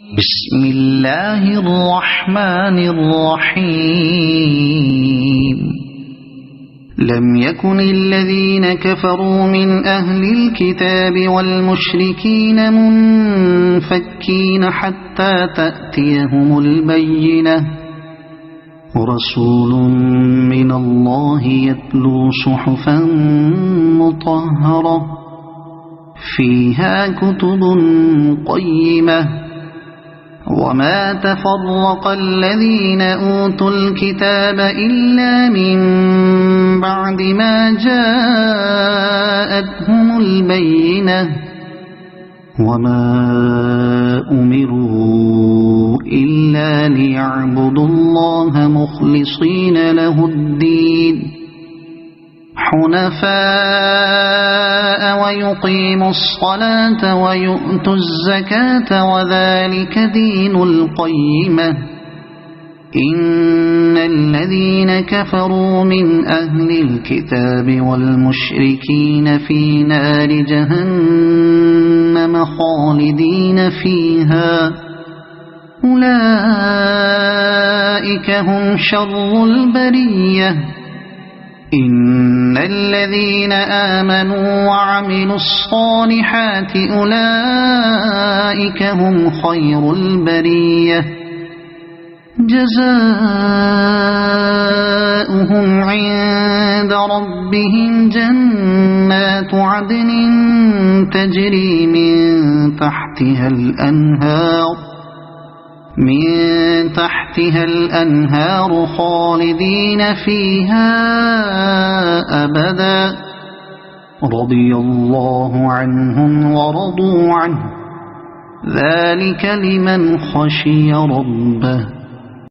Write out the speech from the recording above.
بسم الله الرحمن الرحيم لم يكن الذين كفروا من أهل الكتاب والمشركين منفكين حتى تأتيهم البينة ورسول من الله يتلو صحفا مطهرة فيها كتب قيمة وما تفرق الذين أوتوا الكتاب إلا من بعد ما جاءتهم البينة وما أمروا إلا ليعبدوا الله مخلصين له الدين حنفاء ويقيموا الصلاة ويؤتوا الزكاة وذلك دين القيمة إن الذين كفروا من أهل الكتاب والمشركين في نار جهنم خالدين فيها أولئك هم شر البرية إن الذين آمنوا وعملوا الصالحات أولئك هم خير البرية جزاؤهم عند ربهم جنات عدن تجري من تحتها الأنهار خالدين فيها أبدا رضي الله عنهم ورضوا عنه ذلك لمن خشي ربه